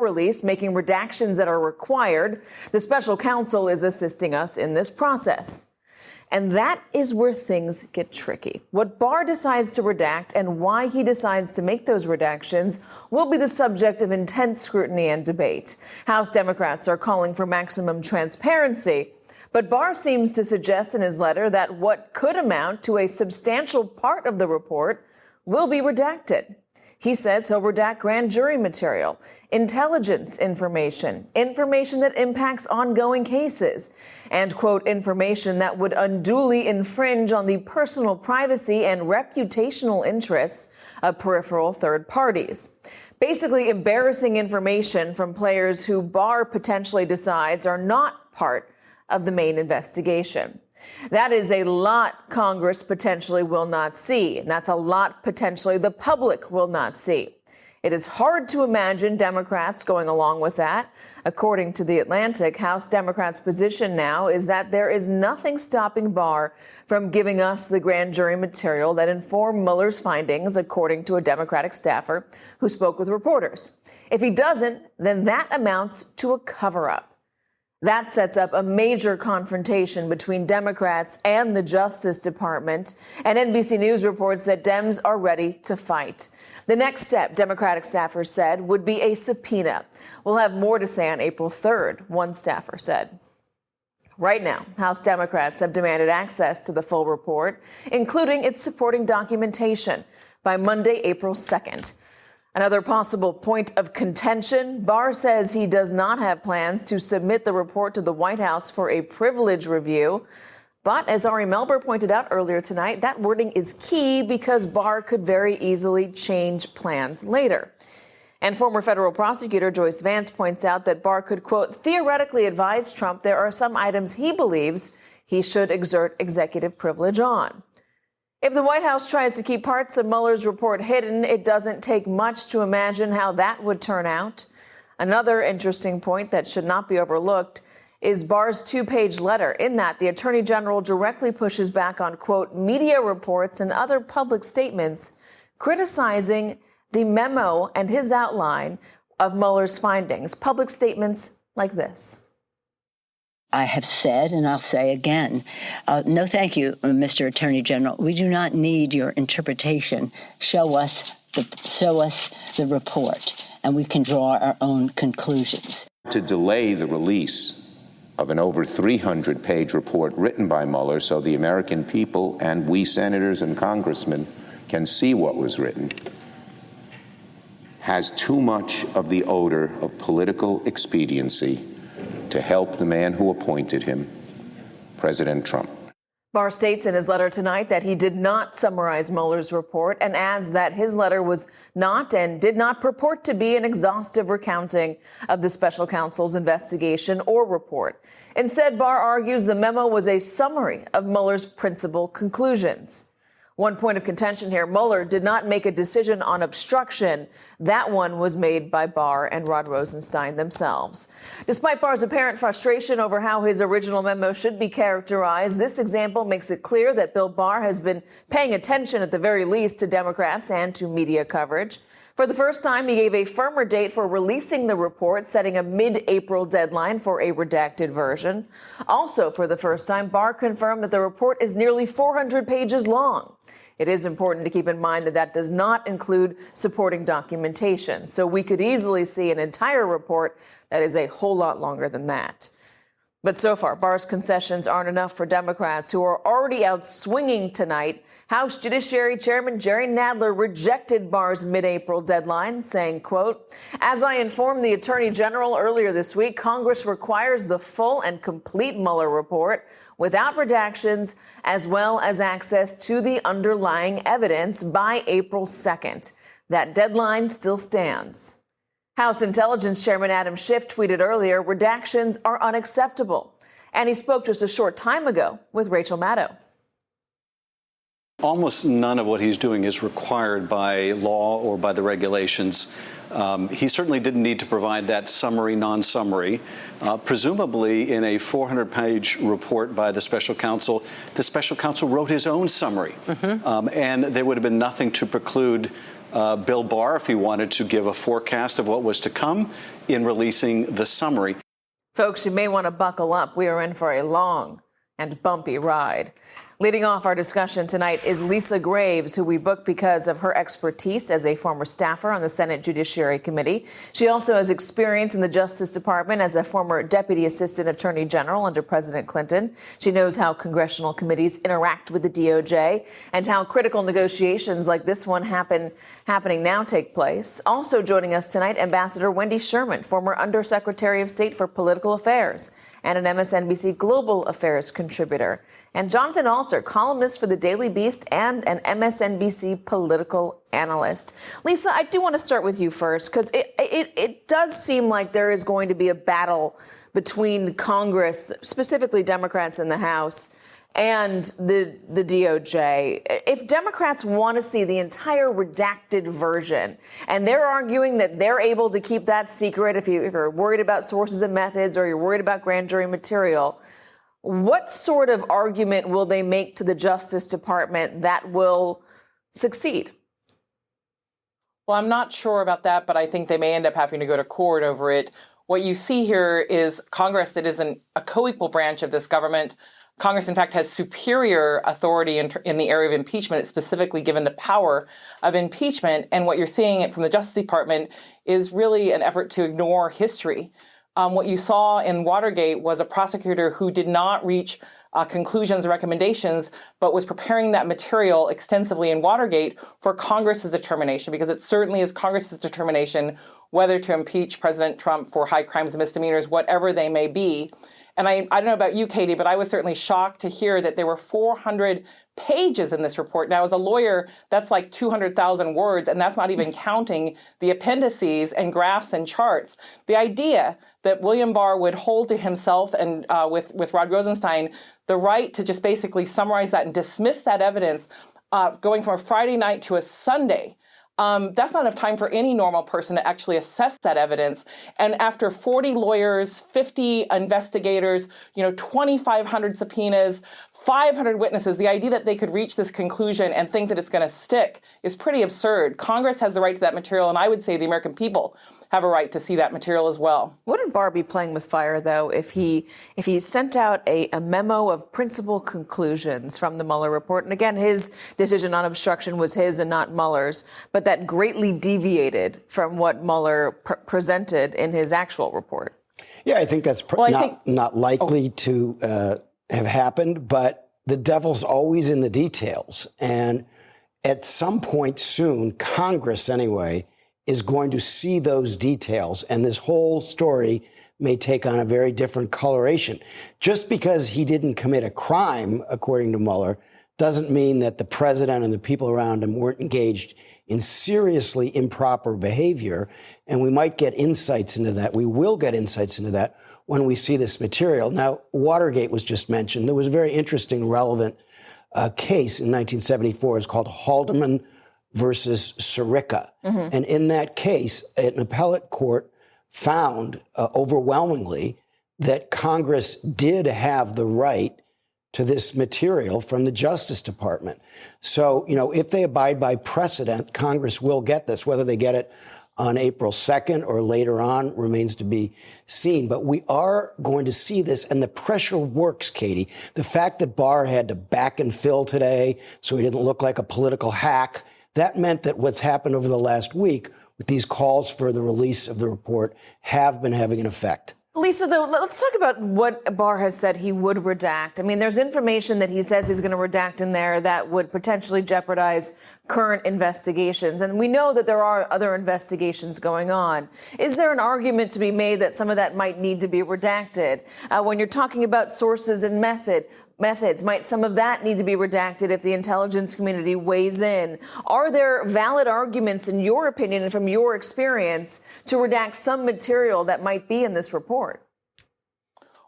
release, making redactions that are required. The special counsel is assisting us in this process. And that is where things get tricky. What Barr decides to redact and why he decides to make those redactions will be the subject of intense scrutiny and debate. House Democrats are calling for maximum transparency, but Barr seems to suggest in his letter that what could amount to a substantial part of the report will be redacted. He says he'll redact grand jury material, intelligence information, information that impacts ongoing cases, and, quote, information that would unduly infringe on the personal privacy and reputational interests of peripheral third parties. Basically, embarrassing information from players who Barr potentially decides are not part of the main investigation. That is a lot Congress potentially will not see, and that's a lot potentially the public will not see. It is hard to imagine Democrats going along with that. According to The Atlantic, House Democrats' position now is that there is nothing stopping Barr from giving us the grand jury material that informed Mueller's findings, according to a Democratic staffer who spoke with reporters. If he doesn't, then that amounts to a cover-up. That sets up a major confrontation between Democrats and the Justice Department, and NBC News reports that Dems are ready to fight. The next step, Democratic staffers said, would be a subpoena. We'll have more to say on April 3rd, one staffer said. Right now, House Democrats have demanded access to the full report, including its supporting documentation, by Monday, April 2nd. Another possible point of contention, Barr says he does not have plans to submit the report to the White House for a privilege review. But as Ari Melber pointed out earlier tonight, that wording is key because Barr could very easily change plans later. And former federal prosecutor Joyce Vance points out that Barr could, quote, theoretically advise Trump there are some items he believes he should exert executive privilege on. If the White House tries to keep parts of Mueller's report hidden, it doesn't take much to imagine how that would turn out. Another interesting point that should not be overlooked is Barr's two-page letter. In that, the Attorney General directly pushes back on, quote, media reports and other public statements criticizing the memo and his outline of Mueller's findings. Public statements like this. I have said, and I'll say again, no thank you, Mr. Attorney General. We do not need your interpretation. Show us the report, and we can draw our own conclusions. To delay the release of an over 300-page report written by Mueller so the American people and we senators and congressmen can see what was written has too much of the odor of political expediency to help the man who appointed him, President Trump. Barr states in his letter tonight that he did not summarize Mueller's report and adds that his letter was not and did not purport to be an exhaustive recounting of the special counsel's investigation or report. Instead, Barr argues the memo was a summary of Mueller's principal conclusions. One point of contention here, Mueller did not make a decision on obstruction. That one was made by Barr and Rod Rosenstein themselves. Despite Barr's apparent frustration over how his original memo should be characterized, this example makes it clear that Bill Barr has been paying attention at the very least to Democrats and to media coverage. For the first time, he gave a firmer date for releasing the report, setting a mid-April deadline for a redacted version. Also, for the first time, Barr confirmed that the report is nearly 400 pages long. It is important to keep in mind that that does not include supporting documentation, so we could easily see an entire report that is a whole lot longer than that. But so far, Barr's concessions aren't enough for Democrats who are already out swinging tonight. House Judiciary Chairman Jerry Nadler rejected Barr's mid-April deadline, saying, quote, as I informed the Attorney General earlier this week, Congress requires the full and complete Mueller report without redactions, as well as access to the underlying evidence by April 2nd. That deadline still stands. House Intelligence Chairman Adam Schiff tweeted earlier, redactions are unacceptable. And he spoke just a short time ago with Rachel Maddow. Almost none of what he's doing is required by law or by the regulations. He certainly didn't need to provide that summary, non-summary. Presumably, in a 400-page report by the special counsel wrote his own summary. And there would have been nothing to preclude Bill Barr if he wanted to give a forecast of what was to come in releasing the summary. Folks, you may want to buckle up. We are in for a long and bumpy ride. Leading off our discussion tonight is Lisa Graves, who we booked because of her expertise as a former staffer on the Senate Judiciary Committee. She also has experience in the Justice Department as a former Deputy Assistant Attorney General under President Clinton. She knows how congressional committees interact with the DOJ and how critical negotiations like this one happening now take place. Also joining us tonight, Ambassador Wendy Sherman, former Undersecretary of State for Political Affairs and an MSNBC Global Affairs contributor, and Jonathan Alter, columnist for the Daily Beast and an MSNBC political analyst. Lisa, I do want to start with you first, because it does seem like there is going to be a battle between Congress, specifically Democrats in the House, and the DOJ. If Democrats want to see the entire redacted version, and they're arguing that they're able to keep that secret if you're worried about sources and methods or you're worried about grand jury material, what sort of argument will they make to the Justice Department that will succeed? Well, I'm not sure about that, but I think they may end up having to go to court over it. What you see here is Congress that isn't a co-equal branch of this government. Congress, in fact, has superior authority in the area of impeachment. It's specifically given the power of impeachment. And what you're seeing from the Justice Department is really an effort to ignore history. What you saw in Watergate was a prosecutor who did not reach conclusions or recommendations, but was preparing that material extensively in Watergate for Congress's determination, because it certainly is Congress's determination whether to impeach President Trump for high crimes and misdemeanors, whatever they may be. And I don't know about you, Katie, but I was certainly shocked to hear that there were 400 pages in this report. Now, as a lawyer, that's like 200,000 words, and that's not even counting the appendices and graphs and charts. The idea that William Barr would hold to himself and with Rod Rosenstein the right to just basically summarize that and dismiss that evidence going from a Friday night to a Sunday, that's not enough time for any normal person to actually assess that evidence. And after 40 lawyers, 50 investigators, 2,500 subpoenas, 500 witnesses, the idea that they could reach this conclusion and think that it's going to stick is pretty absurd. Congress has the right to that material, and I would say the American people have a right to see that material as well. Wouldn't Barr be playing with fire, though, if he sent out a memo of principal conclusions from the Mueller report? And again, his decision on obstruction was his and not Mueller's, but that greatly deviated from what Mueller presented in his actual report. Yeah, I think that's not likely to have happened, but the devil's always in the details. And at some point soon, Congress anyway is going to see those details, and this whole story may take on a very different coloration. Just because he didn't commit a crime, according to Mueller, doesn't mean that the president and the people around him weren't engaged in seriously improper behavior. And we might get insights into that. We will get insights into that when we see this material. Now, Watergate was just mentioned. There was a very interesting, relevant case in 1974. It's called Haldeman versus Sirica. Mm-hmm. And in that case, an appellate court found overwhelmingly that Congress did have the right to this material from the Justice Department. So, if they abide by precedent, Congress will get this. Whether they get it on April 2nd or later on remains to be seen. But we are going to see this, and the pressure works, Katie. The fact that Barr had to back and fill today so he didn't look like a political hack, that meant that what's happened over the last week with these calls for the release of the report have been having an effect. Lisa, though, let's talk about what Barr has said he would redact. I mean, there's information that he says he's going to redact in there that would potentially jeopardize current investigations. And we know that there are other investigations going on. Is there an argument to be made that some of that might need to be redacted? When you're talking about sources and methods, might some of that need to be redacted if the intelligence community weighs in? Are there valid arguments, in your opinion and from your experience, to redact some material that might be in this report?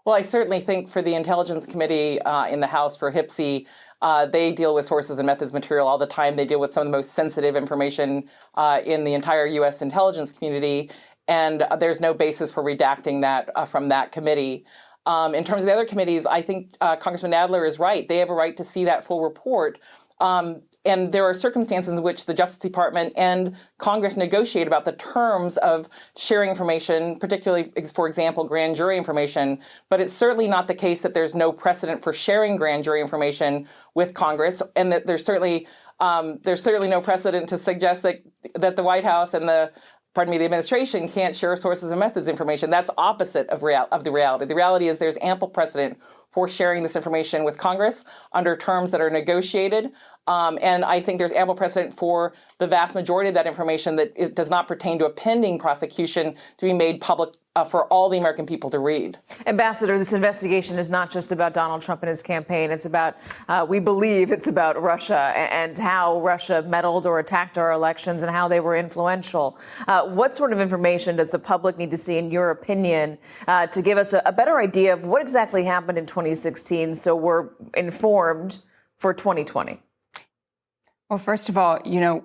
Well, I certainly think for the Intelligence Committee in the House, for HPSCI, they deal with sources and methods material all the time. They deal with some of the most sensitive information in the entire U.S. intelligence community, and there's no basis for redacting that from that committee. In terms of the other committees, I think Congressman Nadler is right. They have a right to see that full report. and there are circumstances in which the Justice Department and Congress negotiate about the terms of sharing information, particularly, for example, grand jury information. But it's certainly not the case that there's no precedent for sharing grand jury information with Congress, and that there's certainly no precedent to suggest that the White House and the administration can't share sources and methods information. That's opposite of the reality. The reality is there's ample precedent for sharing this information with Congress under terms that are negotiated. And I think there's ample precedent for the vast majority of that information that it does not pertain to a pending prosecution to be made public for all the American people to read. Ambassador, this investigation is not just about Donald Trump and his campaign. It's about, we believe it's about Russia and how Russia meddled or attacked our elections and how they were influential. What sort of information does the public need to see, in your opinion, to give us a better idea of what exactly happened in 2016 so we're informed for 2020? Well, first of all,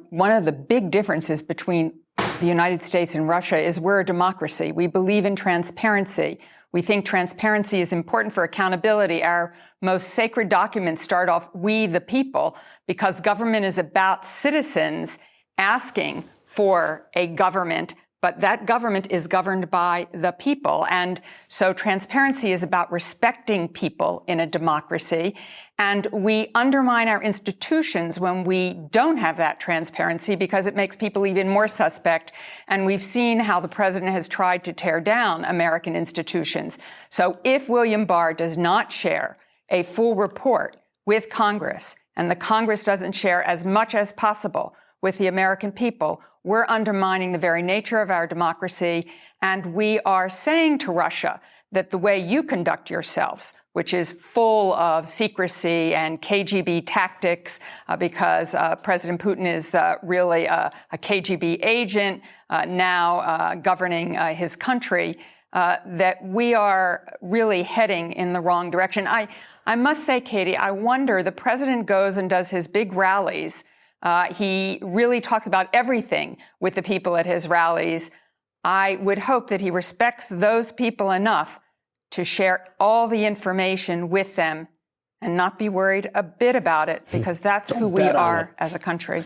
one of the big differences between the United States and Russia is we're a democracy. We believe in transparency. We think transparency is important for accountability. Our most sacred documents start off, "We the people," because government is about citizens asking for a government, but that government is governed by the people. And so transparency is about respecting people in a democracy. And we undermine our institutions when we don't have that transparency because it makes people even more suspect. And we've seen how the president has tried to tear down American institutions. So if William Barr does not share a full report with Congress, and the Congress doesn't share as much as possible with the American people, we're undermining the very nature of our democracy. And we are saying to Russia that the way you conduct yourselves, which is full of secrecy and KGB tactics, because President Putin is really a KGB agent now governing his country, that we are really heading in the wrong direction. I must say, Katie, I wonder, the president goes and does his big rallies. He really talks about everything with the people at his rallies. I would hope that he respects those people enough to share all the information with them and not be worried a bit about it, because that's who we are as a country.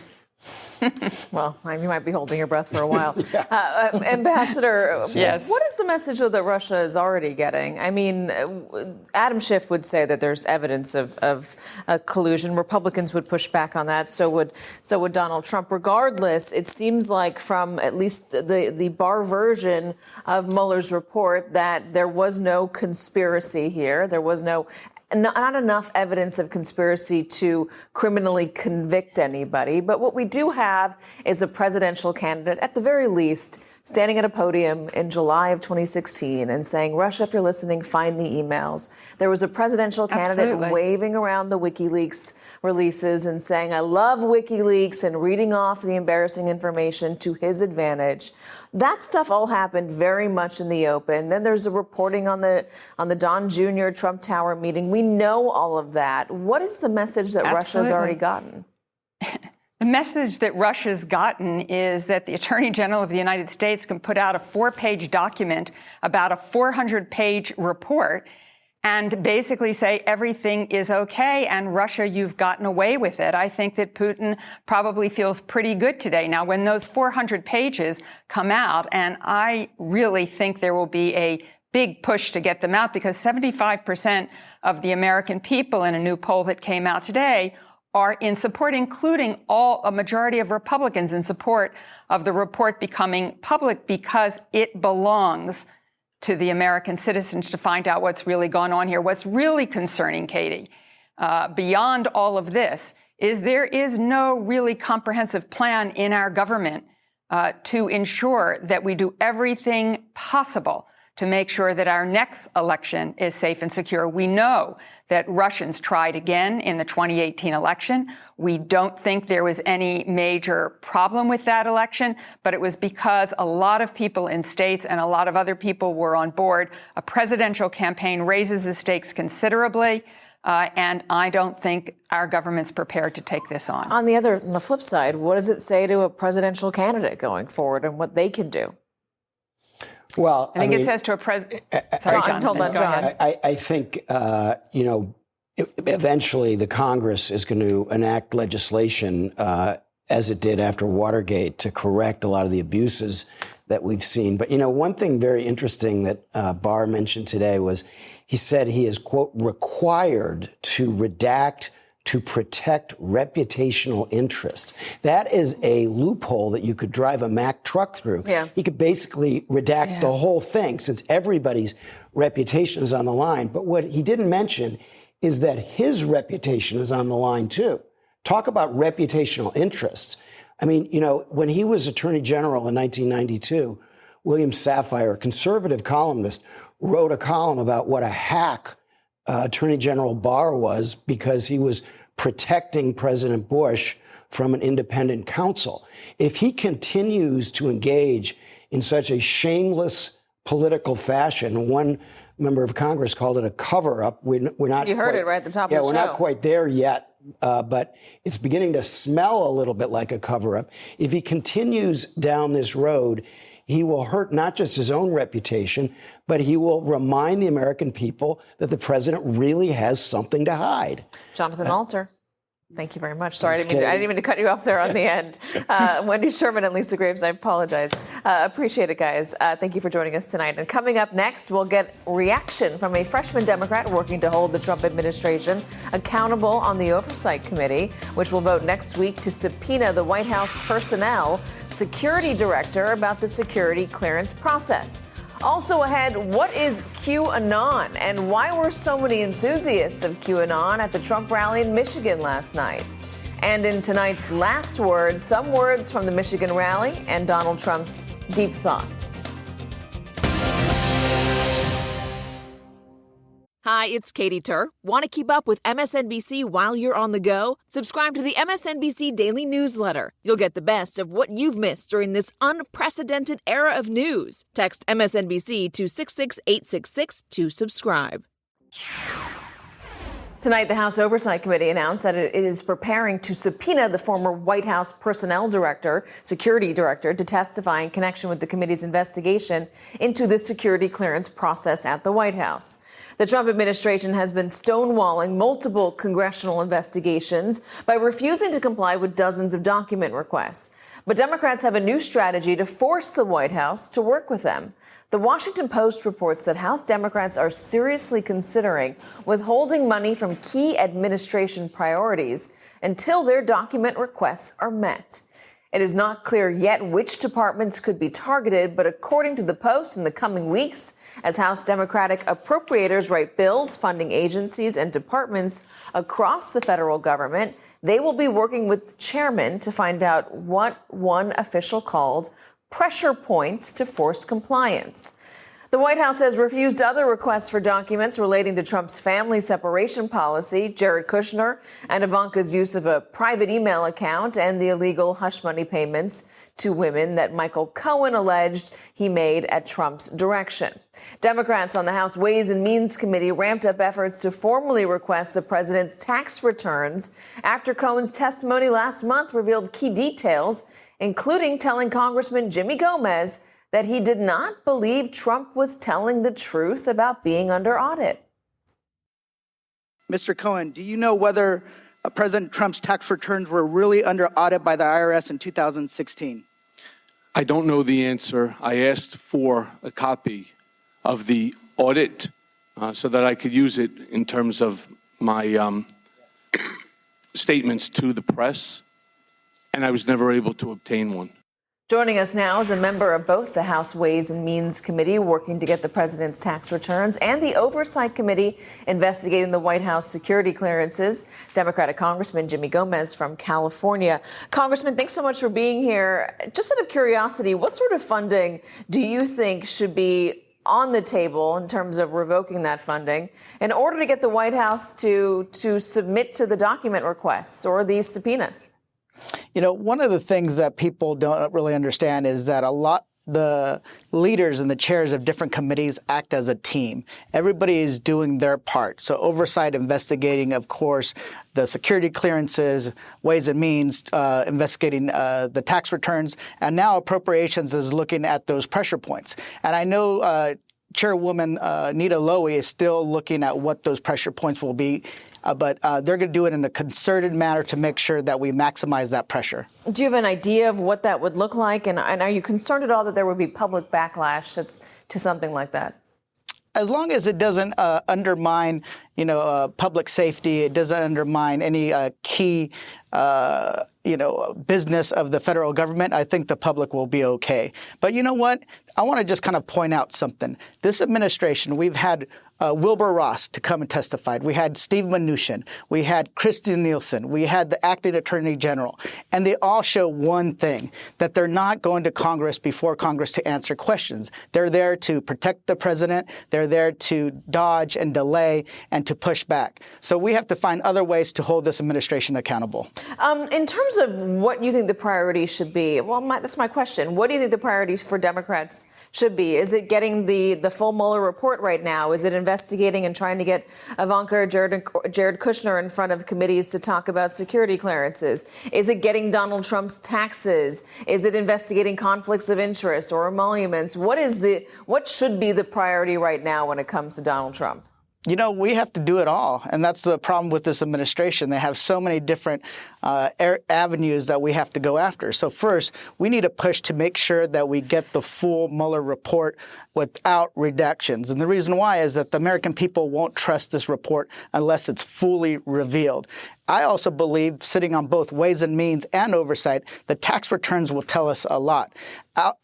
Well, you might be holding your breath for a while. Ambassador, yes. What is the message that Russia is already getting? I mean, Adam Schiff would say that there's evidence of collusion. Republicans would push back on that. So would Donald Trump. Regardless, it seems like from at least the Barr version of Mueller's report that there was no conspiracy here. There was not enough evidence of conspiracy to criminally convict anybody. But what we do have is a presidential candidate, at the very least, standing at a podium in July of 2016 and saying, Russia, if you're listening, find the emails. There was a presidential candidate waving around the WikiLeaks releases and saying, I love WikiLeaks, and reading off the embarrassing information to his advantage. That stuff all happened very much in the open. Then there's a reporting on the Don Jr. Trump Tower meeting. We know all of that. What is the message that Russia's already gotten? The message that Russia's gotten is that the Attorney General of the United States can put out a 4-page document about a 400-page report and basically say everything is okay, and Russia, you've gotten away with it. I think that Putin probably feels pretty good today. Now, when those 400 pages come out, and I really think there will be a big push to get them out, because 75% of the American people in a new poll that came out today are in support, including a majority of Republicans in support of the report becoming public, because it belongs to the American citizens to find out what's really gone on here. What's really concerning, Katie, beyond all of this, is there is no really comprehensive plan in our government to ensure that we do everything possible to make sure that our next election is safe and secure. We know that Russians tried again in the 2018 election. We don't think there was any major problem with that election, but it was because a lot of people in states and a lot of other people were on board. A presidential campaign raises the stakes considerably, and I don't think our government's prepared to take this on. On the flip side, what does it say to a presidential candidate going forward and what they can do? Well, I think it says to a president. Sorry, John. Hold on, John. I think, eventually the Congress is going to enact legislation, as it did after Watergate, to correct a lot of the abuses that we've seen. But, one thing very interesting that Barr mentioned today was he said he is, quote, required to redact to protect reputational interests. That is a loophole that you could drive a Mack truck through. Yeah. He could basically redact the whole thing since everybody's reputation is on the line. But what he didn't mention is that his reputation is on the line, too. Talk about reputational interests. I mean, when he was Attorney General in 1992, William Safire, a conservative columnist, wrote a column about what a hack Attorney General Barr was because he was protecting President Bush from an independent counsel. If he continues to engage in such a shameless political fashion, one member of Congress called it a cover-up. We're not. You heard it right at the top of the show. Yeah, we're not quite there yet, but it's beginning to smell a little bit like a cover-up. If he continues down this road, he will hurt not just his own reputation, but he will remind the American people that the president really has something to hide. Jonathan Alter. Thank you very much. Sorry, I didn't mean to cut you off there on the end. Wendy Sherman and Lisa Graves, I apologize. Appreciate it, guys. Thank you for joining us tonight. And coming up next, we'll get reaction from a freshman Democrat working to hold the Trump administration accountable on the Oversight Committee, which will vote next week to subpoena the White House personnel security director about the security clearance process. Also ahead, what is QAnon and why were so many enthusiasts of QAnon at the Trump rally in Michigan last night? And in tonight's Last Word, some words from the Michigan rally and Donald Trump's deep thoughts. Hi, it's Katie Tur. Want to keep up with MSNBC while you're on the go? Subscribe to the MSNBC Daily Newsletter. You'll get the best of what you've missed during this unprecedented era of news. Text MSNBC to 66866 to subscribe. Tonight, the House Oversight Committee announced that it is preparing to subpoena the former White House personnel director, security director, to testify in connection with the committee's investigation into the security clearance process at the White House. The Trump administration has been stonewalling multiple congressional investigations by refusing to comply with dozens of document requests. But Democrats have a new strategy to force the White House to work with them. The Washington Post reports that House Democrats are seriously considering withholding money from key administration priorities until their document requests are met. It is not clear yet which departments could be targeted, but according to the Post, in the coming weeks, as House Democratic appropriators write bills funding agencies and departments across the federal government, they will be working with chairmen to find out what one official called pressure points to force compliance. The White House has refused other requests for documents relating to Trump's family separation policy, Jared Kushner and Ivanka's use of a private email account, and the illegal hush money payments to women that Michael Cohen alleged he made at Trump's direction. Democrats on the House Ways and Means Committee ramped up efforts to formally request the president's tax returns after Cohen's testimony last month revealed key details, including telling Congressman Jimmy Gomez that he did not believe Trump was telling the truth about being under audit. Mr. Cohen, do you know whether President Trump's tax returns were really under audit by the IRS in 2016? I don't know the answer. I asked for a copy of the audit so that I could use it in terms of my statements to the press, and I was never able to obtain one. Joining us now is a member of both the House Ways and Means Committee working to get the president's tax returns and the Oversight Committee investigating the White House security clearances, Democratic Congressman Jimmy Gomez from California. Congressman, thanks so much for being here. Just out of curiosity, what sort of funding do you think should be on the table in terms of revoking that funding in order to get the White House to submit to the document requests or these subpoenas? You know, one of the things that people don't really understand is that the leaders and the chairs of different committees act as a team. Everybody is doing their part. So oversight, investigating, of course, the security clearances, Ways and Means, investigating the tax returns, and now appropriations is looking at those pressure points. And I know Chairwoman Nita Lowey is still looking at what those pressure points will be. but they're going to do it in a concerted manner to make sure that we maximize that pressure. Do you have an idea of what that would look like? And are you concerned at all that there would be public backlash to something like that? As long as it doesn't undermine, public safety, it doesn't undermine any key, business of the federal government, I think the public will be okay. But you know what? I want to just kind of point out something. This administration, we've had Wilbur Ross to come and testify. We had Steve Mnuchin. We had Kristen Nielsen. We had the acting attorney general. And they all show one thing, that they're not going to Congress before Congress to answer questions. They're there to protect the president. They're there to dodge and delay and to push back. So we have to find other ways to hold this administration accountable. In terms of what you think the priorities should be, that's my question. What do you think the priorities for Democrats should be? Is it getting the full Mueller report right now? Is it investigating and trying to get Ivanka or Jared Kushner in front of committees to talk about security clearances? Is it getting Donald Trump's taxes? Is it investigating conflicts of interest or emoluments? What should be the priority right now when it comes to Donald Trump? We have to do it all. And that's the problem with this administration. They have so many different avenues that we have to go after. So first, we need to push to make sure that we get the full Mueller report without redactions. And the reason why is that the American people won't trust this report unless it's fully revealed. I also believe, sitting on both Ways and Means and Oversight, the tax returns will tell us a lot.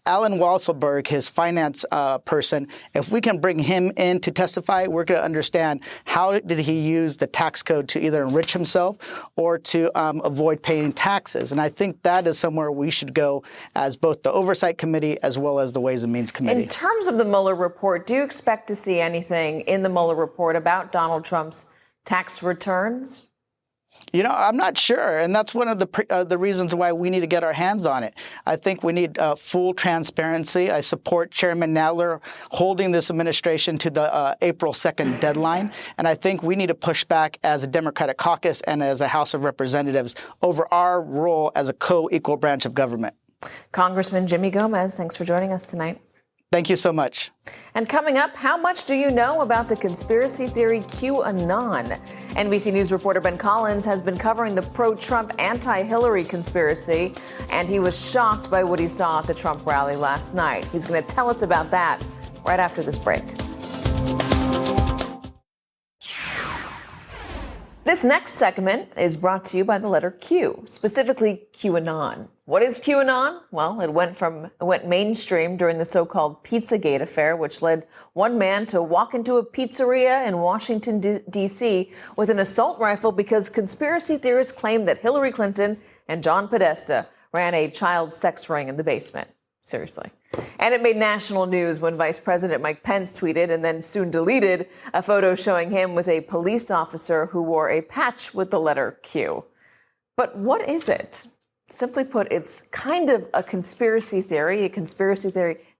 Alan Weisselberg, his finance person, if we can bring him in to testify, we're going to understand how did he use the tax code to either enrich himself or to avoid paying taxes. And I think that is somewhere we should go as both the Oversight Committee as well as the Ways and Means Committee. In terms of the Mueller report, do you expect to see anything in the Mueller report about Donald Trump's tax returns? I'm not sure. And that's one of the reasons why we need to get our hands on it. I think we need full transparency. I support Chairman Nadler holding this administration to the April 2nd deadline. And I think we need to push back as a Democratic caucus and as a House of Representatives over our role as a co-equal branch of government. Congressman Jimmy Gomez, thanks for joining us tonight. Thank you so much. And coming up, how much do you know about the conspiracy theory QAnon? NBC News reporter Ben Collins has been covering the pro-Trump, anti-Hillary conspiracy, and he was shocked by what he saw at the Trump rally last night. He's going to tell us about that right after this break. This next segment is brought to you by the letter Q, specifically QAnon. What is QAnon? Well, it went mainstream during the so-called Pizzagate affair, which led one man to walk into a pizzeria in Washington, D.C. with an assault rifle because conspiracy theorists claimed that Hillary Clinton and John Podesta ran a child sex ring in the basement. Seriously. And it made national news when Vice President Mike Pence tweeted and then soon deleted a photo showing him with a police officer who wore a patch with the letter Q. But what is it? Simply put, it's kind of a conspiracy theory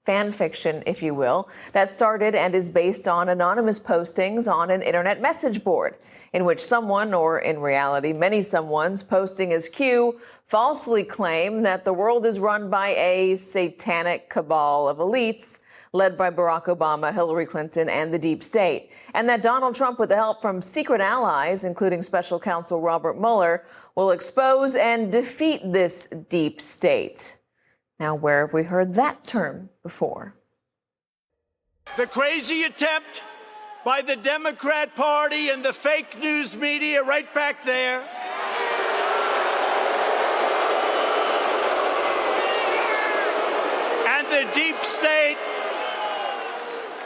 fan fiction, if you will, that started and is based on anonymous postings on an internet message board in which someone, or in reality, many someones posting as Q, falsely claim that the world is run by a satanic cabal of elites led by Barack Obama, Hillary Clinton, and the deep state, and that Donald Trump, with the help from secret allies, including special counsel Robert Mueller, will expose and defeat this deep state. Now, where have we heard that term before? The crazy attempt by the Democrat Party and the fake news media right back there and the deep state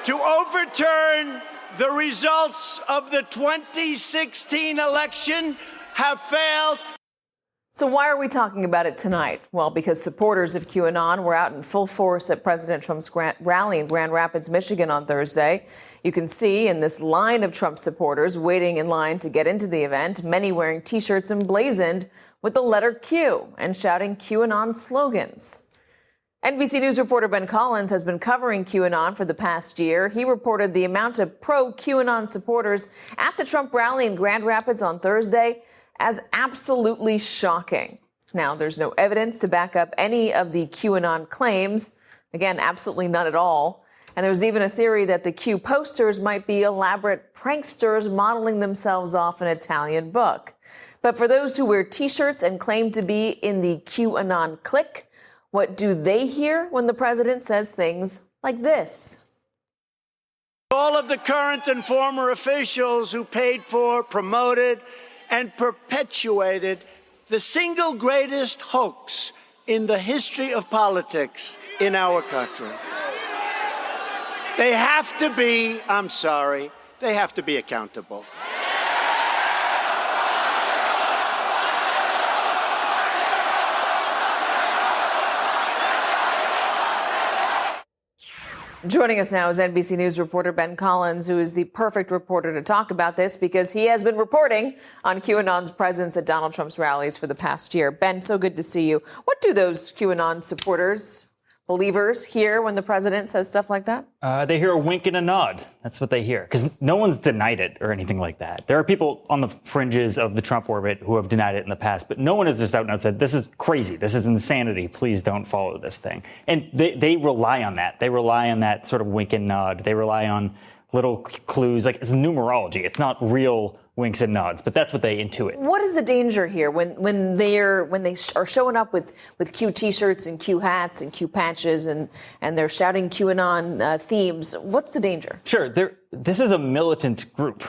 to overturn the results of the 2016 election have failed. So why are we talking about it tonight? Well, because supporters of QAnon were out in full force at President Trump's rally in Grand Rapids, Michigan on Thursday. You can see in this line of Trump supporters waiting in line to get into the event, many wearing T-shirts emblazoned with the letter Q and shouting QAnon slogans. NBC News reporter Ben Collins has been covering QAnon for the past year. He reported the amount of pro-QAnon supporters at the Trump rally in Grand Rapids on Thursday as absolutely shocking. Now, there's no evidence to back up any of the QAnon claims. Again, absolutely none at all. And there's even a theory that the Q posters might be elaborate pranksters modeling themselves off an Italian book. But for those who wear T-shirts and claim to be in the QAnon clique, what do they hear when the president says things like this? All of the current and former officials who paid for, promoted, and perpetuated the single greatest hoax in the history of politics in our country. They have to be, I'm sorry, they have to be accountable. Joining us now is NBC News reporter Ben Collins, who is the perfect reporter to talk about this because he has been reporting on QAnon's presence at Donald Trump's rallies for the past year. Ben, so good to see you. What do those QAnon supporters, believers, hear when the president says stuff like that? They hear a wink and a nod. That's what they hear, because no one's denied it or anything like that. There are people on the fringes of the Trump orbit who have denied it in the past, but no one has just out and said, this is crazy. This is insanity. Please don't follow this thing. And they rely on that. They rely on that sort of wink and nod. They rely on little clues. Like, it's numerology. It's not real winks and nods, but that's what they intuit. What is the danger here when they are showing up with Q T-shirts and Q hats and Q patches and they're shouting QAnon themes? What's the danger? Sure, this is a militant group.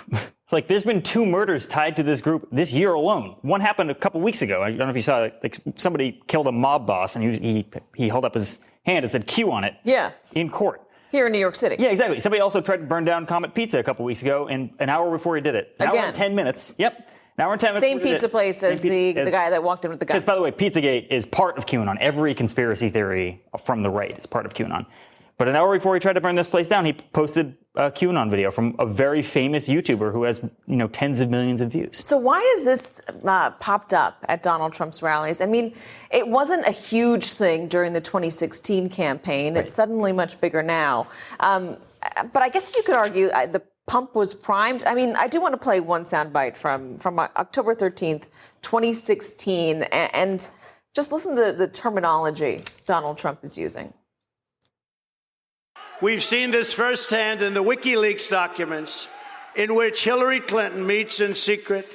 Like, there's been 2 murders tied to this group this year alone. One happened a couple weeks ago. I don't know if you saw it. Like, somebody killed a mob boss and he held up his hand and said Q on it. Yeah. In court. Here in New York City. Yeah, exactly. Somebody also tried to burn down Comet Pizza a couple weeks ago, and an hour before he did it. An hour and 10 minutes. Yep. An hour and 10 minutes. Same pizza place as the guy that walked in with the gun. Because, by the way, Pizzagate is part of QAnon. Every conspiracy theory from the right is part of QAnon. But an hour before he tried to burn this place down, he posted a QAnon video from a very famous YouTuber who has, tens of millions of views. So why is this popped up at Donald Trump's rallies? I mean, it wasn't a huge thing during the 2016 campaign. Right. It's suddenly much bigger now. But I guess you could argue the pump was primed. I mean, I do want to play one soundbite from October 13th, 2016, and just listen to the terminology Donald Trump is using. We've seen this firsthand in the WikiLeaks documents, in which Hillary Clinton meets in secret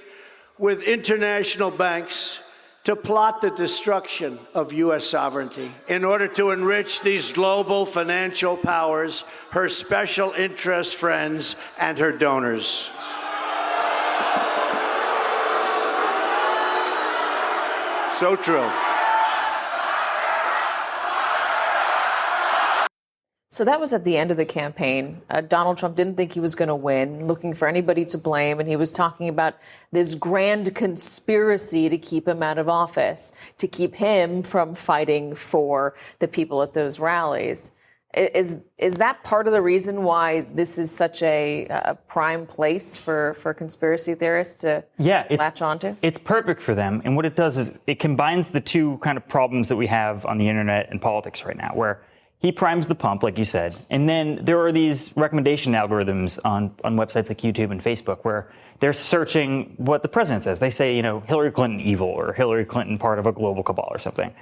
with international banks to plot the destruction of U.S. sovereignty in order to enrich these global financial powers, her special interest friends, and her donors. So true. So that was at the end of the campaign. Donald Trump didn't think he was going to win, looking for anybody to blame. And he was talking about this grand conspiracy to keep him out of office, to keep him from fighting for the people at those rallies. Is that part of the reason why this is such a prime place for conspiracy theorists to latch onto? It's perfect for them. And what it does is it combines the 2 kind of problems that we have on the internet and politics right now, where he primes the pump, like you said, and then there are these recommendation algorithms on websites like YouTube and Facebook where they're searching what the president says. They say, Hillary Clinton evil or Hillary Clinton part of a global cabal or something.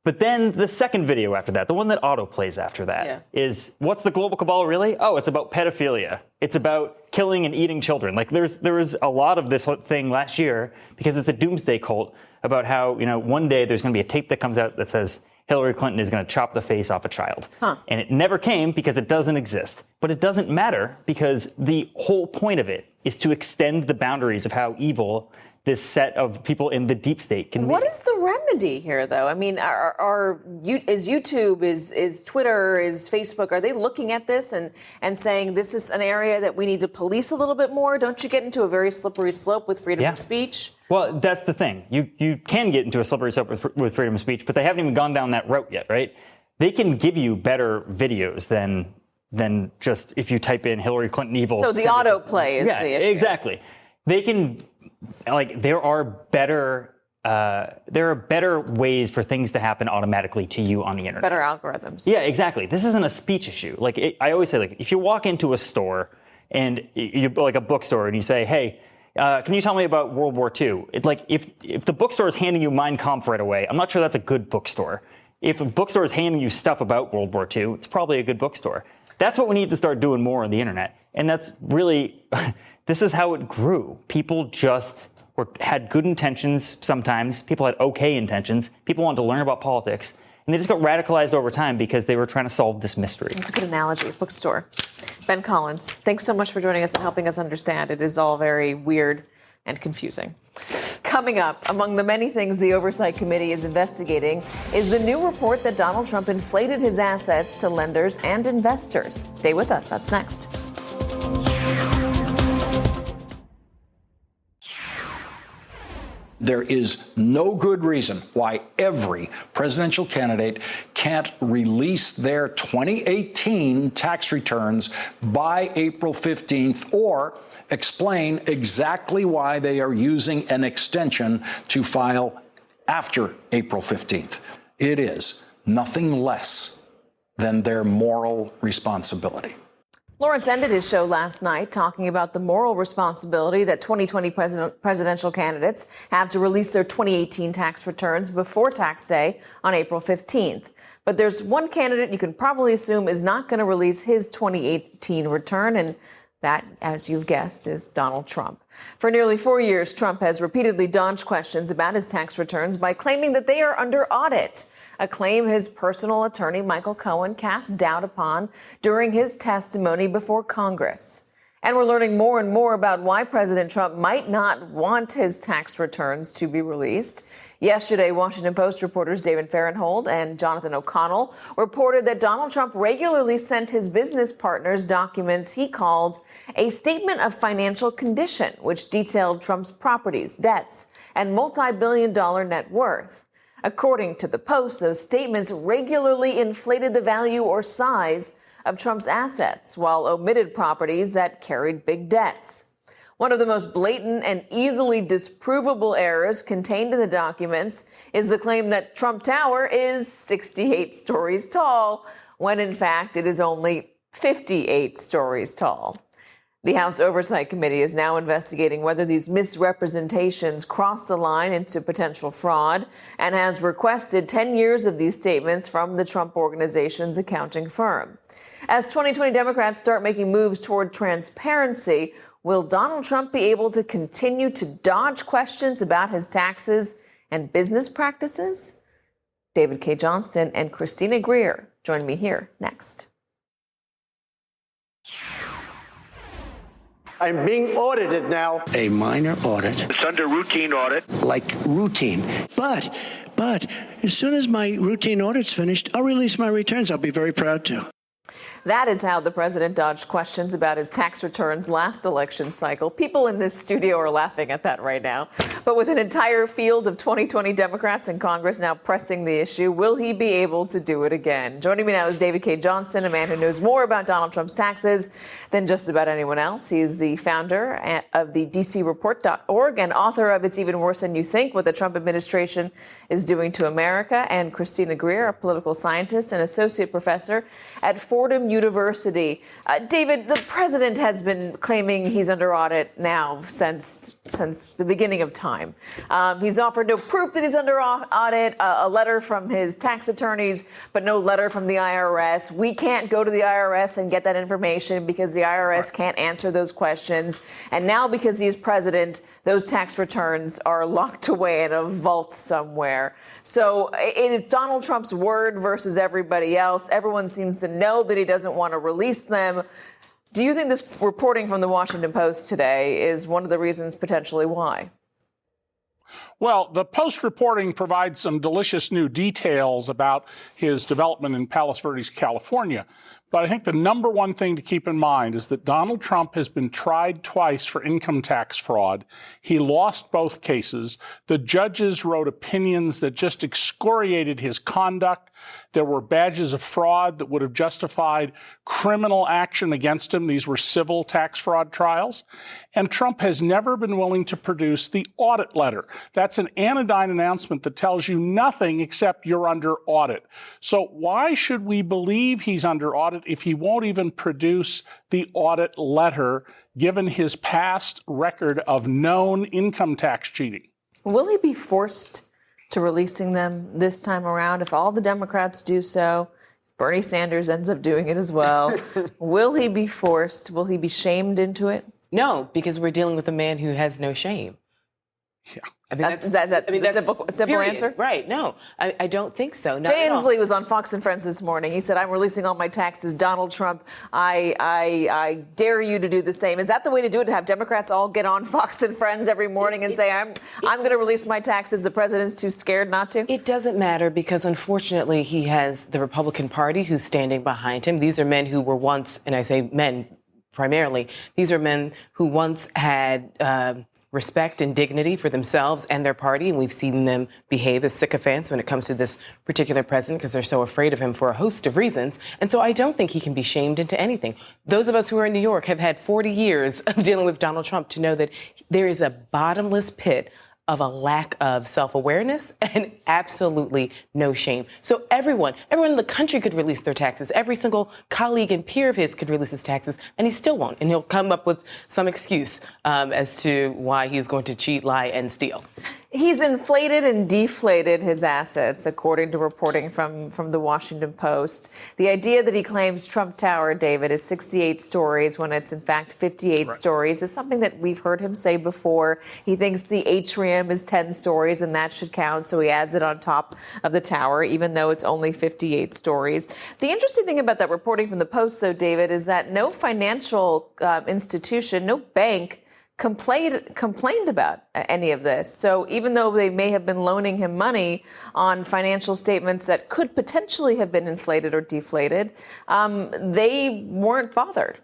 But then the second video after that, the one that auto plays after that, is what's the global cabal really? Oh, it's about pedophilia. It's about killing and eating children. Like there was a lot of this thing last year because it's a doomsday cult about how, one day there's going to be a tape that comes out that says Hillary Clinton is going to chop the face off a child. And it never came because it doesn't exist. But it doesn't matter because the whole point of it is to extend the boundaries of how evil this set of people in the deep state can be. What is the remedy here, though? I mean, is YouTube, is Twitter, is Facebook, are they looking at this and saying this is an area that we need to police a little bit more? Don't you get into a very slippery slope with freedom of speech? Well, that's the thing. You can get into a slippery slope with freedom of speech, but they haven't even gone down that route yet, right? They can give you better videos than just if you type in Hillary Clinton evil. So the autoplay is the issue. Exactly. They can, there are better ways for things to happen automatically to you on the internet. Better algorithms. Yeah, exactly. This isn't a speech issue. I always say, if you walk into a store and you like a bookstore and you say, hey, can you tell me about World War II? If the bookstore is handing you Mein Kampf right away, I'm not sure that's a good bookstore. If a bookstore is handing you stuff about World War II, it's probably a good bookstore. That's what we need to start doing more on the internet. And that's really, this is how it grew. People just had good intentions sometimes. People had okay intentions. People wanted to learn about politics. And they just got radicalized over time because they were trying to solve this mystery. That's a good analogy. Bookstore. Ben Collins, thanks so much for joining us and helping us understand. It is all very weird and confusing. Coming up, among the many things the Oversight Committee is investigating is the new report that Donald Trump inflated his assets to lenders and investors. Stay with us. That's next. There is no good reason why every presidential candidate can't release their 2018 tax returns by April 15th or explain exactly why they are using an extension to file after April 15th. It is nothing less than their moral responsibility. Lawrence ended his show last night talking about the moral responsibility that 2020 presidential candidates have to release their 2018 tax returns before tax day on April 15th. But there's one candidate you can probably assume is not going to release his 2018 return, and that, as you've guessed, is Donald Trump. For nearly 4 years, Trump has repeatedly dodged questions about his tax returns by claiming that they are under audit, a claim his personal attorney, Michael Cohen, cast doubt upon during his testimony before Congress. And we're learning more and more about why President Trump might not want his tax returns to be released. Yesterday, Washington Post reporters David Fahrenthold and Jonathan O'Connell reported that Donald Trump regularly sent his business partners documents he called a statement of financial condition, which detailed Trump's properties, debts, and multi-billion-dollar net worth. According to the Post, those statements regularly inflated the value or size of Trump's assets, while omitted properties that carried big debts. One of the most blatant and easily disprovable errors contained in the documents is the claim that Trump Tower is 68 stories tall, when in fact it is only 58 stories tall. The House Oversight Committee is now investigating whether these misrepresentations cross the line into potential fraud and has requested 10 years of these statements from the Trump Organization's accounting firm. As 2020 Democrats start making moves toward transparency, will Donald Trump be able to continue to dodge questions about his taxes and business practices? David K. Johnston and Christina Greer join me here next. I'm being audited now. A minor audit. It's under routine audit. Like routine. But as soon as my routine audit's finished, I'll release my returns. I'll be very proud to. That is how the president dodged questions about his tax returns last election cycle. People in this studio are laughing at that right now. But with an entire field of 2020 Democrats in Congress now pressing the issue, will he be able to do it again? Joining me now is David K. Johnston, a man who knows more about Donald Trump's taxes than just about anyone else. He's the founder of the DCReport.org and author of It's Even Worse Than You Think, What the Trump Administration is Doing to America. And Christina Greer, a political scientist and associate professor at Fordham University. David, the president has been claiming he's under audit now since the beginning of time. He's offered no proof that he's under audit, a letter from his tax attorneys, but no letter from the IRS. We can't go to the IRS and get that information because the IRS can't answer those questions. And now because he's president, those tax returns are locked away in a vault somewhere. So it is Donald Trump's word versus everybody else. Everyone seems to know that he doesn't want to release them. Do you think this reporting from the Washington Post today is one of the reasons potentially why? Well, the Post reporting provides some delicious new details about his development in Palos Verdes, California. But I think the number one thing to keep in mind is that Donald Trump has been tried twice for income tax fraud. He lost both cases. The judges wrote opinions that just excoriated his conduct. There were badges of fraud that would have justified criminal action against him. These were civil tax fraud trials. And Trump has never been willing to produce the audit letter. That's an anodyne announcement that tells you nothing except you're under audit. So why should we believe he's under audit if he won't even produce the audit letter, given his past record of known income tax cheating? Will he be forced to releasing them this time around if all the Democrats do so? Bernie Sanders ends up doing it as well. Will he be forced? Will he be shamed into it? No, because we're dealing with a man who has no shame. Yeah. I mean, that's the simple answer? Right. No, I don't think so. Jay Inslee was on Fox and Friends this morning. He said, I'm releasing all my taxes. Donald Trump, I dare you to do the same. Is that the way to do it, to have Democrats all get on Fox and Friends every morning and say, I'm going to release my taxes. The president's too scared not to? It doesn't matter because, unfortunately, he has the Republican Party who's standing behind him. These are men who were once, and I say men primarily, these are men who once had respect and dignity for themselves and their party, and we've seen them behave as sycophants when it comes to this particular president because they're so afraid of him for a host of reasons. And so I don't think he can be shamed into anything. Those of us who are in New York have had 40 years of dealing with Donald Trump to know that there is a bottomless pit of a lack of self-awareness and absolutely no shame. So everyone in the country could release their taxes. Every single colleague and peer of his could release his taxes, and he still won't. And he'll come up with some excuse as to why he's going to cheat, lie, and steal. He's inflated and deflated his assets, according to reporting from the Washington Post. The idea that he claims Trump Tower, David, is 68 stories when it's in fact 58 stories is something that we've heard him say before. He thinks the atrium is 10 stories and that should count, so he adds it on top of the tower, even though it's only 58 stories. The interesting thing about that reporting from the Post, though, David, is that no financial institution, no bank complained about any of this. So even though they may have been loaning him money on financial statements that could potentially have been inflated or deflated, they weren't bothered.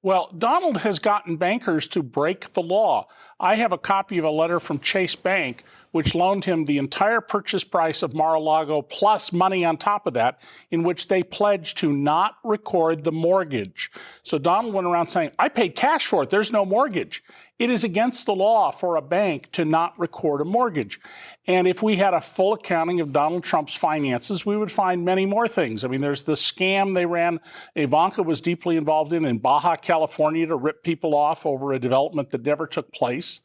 Well, Donald has gotten bankers to break the law. I have a copy of a letter from Chase Bank, which loaned him the entire purchase price of Mar-a-Lago plus money on top of that, in which they pledged to not record the mortgage. So Donald went around saying, I paid cash for it. There's no mortgage. It is against the law for a bank to not record a mortgage. And if we had a full accounting of Donald Trump's finances, we would find many more things. I mean, there's the scam they ran, Ivanka was deeply involved in Baja California to rip people off over a development that never took place.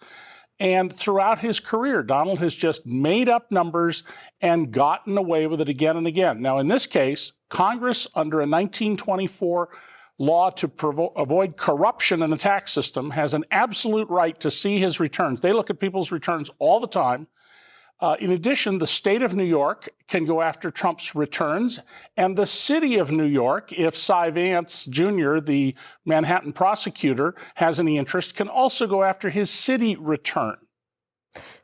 And throughout his career, Donald has just made up numbers and gotten away with it again and again. Now, in this case, Congress, under a 1924 law to avoid corruption in the tax system, has an absolute right to see his returns. They look at people's returns all the time. In addition, the state of New York can go after Trump's returns, and the city of New York, if Cy Vance Jr., the Manhattan prosecutor, has any interest, can also go after his city return.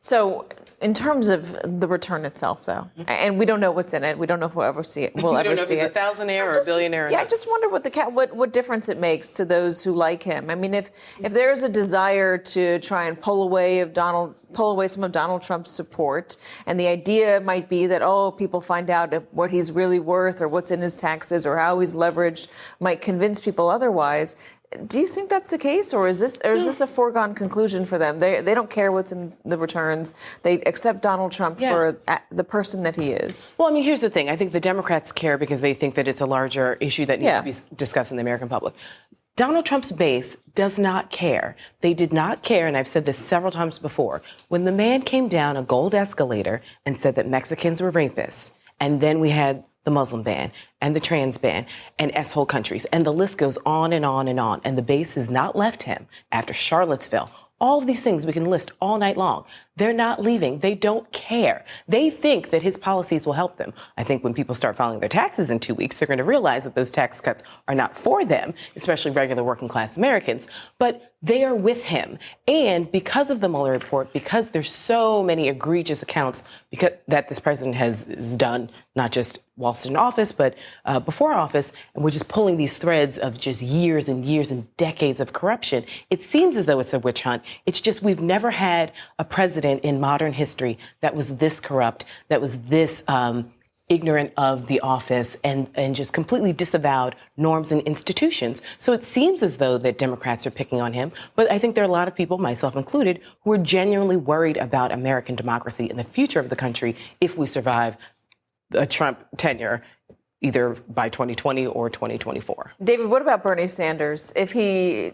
So in terms of the return itself, though, and we don't know what's in it. We don't know if we'll ever see it. We don't know if he's a thousandaire or a billionaire. Yeah, I just wonder what difference it makes to those who like him. I mean, if there's a desire to try and pull away some of Donald Trump's support, and the idea might be that, people find out what he's really worth or what's in his taxes or how he's leveraged might convince people otherwise. Do you think that's the case, or is this a foregone conclusion for them? They don't care what's in the returns. They accept Donald Trump for the person that he is. Well, I mean, here's the thing. I think the Democrats care because they think that it's a larger issue that needs to be discussed in the American public. Donald Trump's base does not care. They did not care, and I've said this several times before, when the man came down a gold escalator and said that Mexicans were rapists, and then we had the Muslim ban and the trans ban and S-hole countries, and the list goes on and on and on, and the base has not left him after Charlottesville. All of these things we can list all night long. They're not leaving. They don't care. They think that his policies will help them. I think when people start filing their taxes in 2 weeks, they're going to realize that those tax cuts are not for them, especially regular working class Americans, but they are with him. And because of the Mueller report, because there's so many egregious accounts that this president has done, not just whilst in office, but before office, and we're just pulling these threads of just years and years and decades of corruption, it seems as though it's a witch hunt. It's just we've never had a president in modern history that was this corrupt, that was this ignorant of the office and just completely disavowed norms and institutions. So it seems as though that Democrats are picking on him. But I think there are a lot of people, myself included, who are genuinely worried about American democracy and the future of the country if we survive a Trump tenure, either by 2020 or 2024. David, what about Bernie Sanders? Does he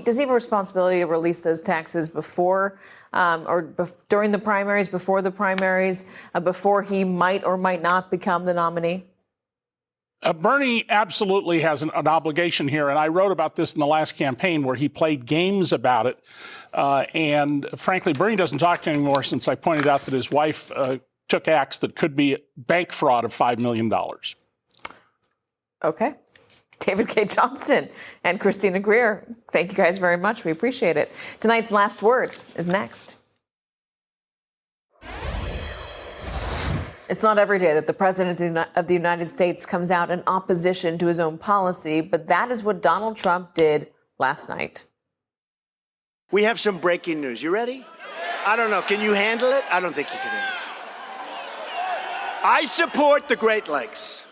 have a responsibility to release those taxes before during the primaries, before the primaries, before he might or might not become the nominee? Bernie absolutely has an obligation here, and I wrote about this in the last campaign where he played games about it. And frankly, Bernie doesn't talk to him anymore since I pointed out that his wife took acts that could be bank fraud of $5 million. Okay. David K. Johnston and Christina Greer, thank you guys very much. We appreciate it. Tonight's Last Word is next. It's not every day that the President of the United States comes out in opposition to his own policy, but that is what Donald Trump did last night. We have some breaking news. You ready? I don't know. Can you handle it? I don't think you can handle it. I support the Great Lakes.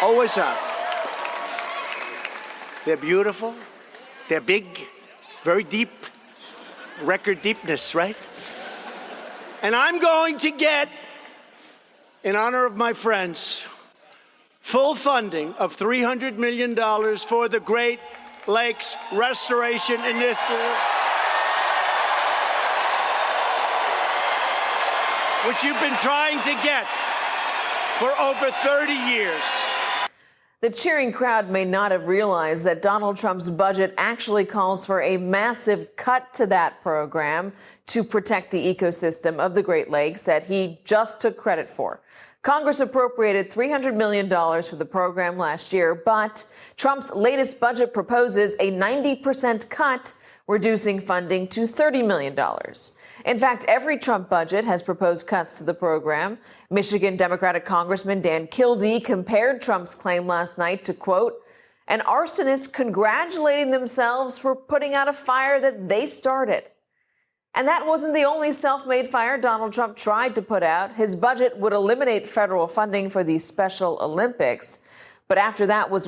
Always have. They're beautiful. They're big, very deep. Record deepness, right? And I'm going to get, in honor of my friends, full funding of $300 million for the Great Lakes Restoration Initiative, which you've been trying to get for over 30 years. The cheering crowd may not have realized that Donald Trump's budget actually calls for a massive cut to that program to protect the ecosystem of the Great Lakes that he just took credit for. Congress appropriated $300 million for the program last year, but Trump's latest budget proposes a 90% cut, reducing funding to $30 million. In fact, every Trump budget has proposed cuts to the program. Michigan Democratic Congressman Dan Kildee compared Trump's claim last night to, quote, an arsonist congratulating themselves for putting out a fire that they started. And that wasn't the only self-made fire Donald Trump tried to put out. His budget would eliminate federal funding for the Special Olympics. But after that was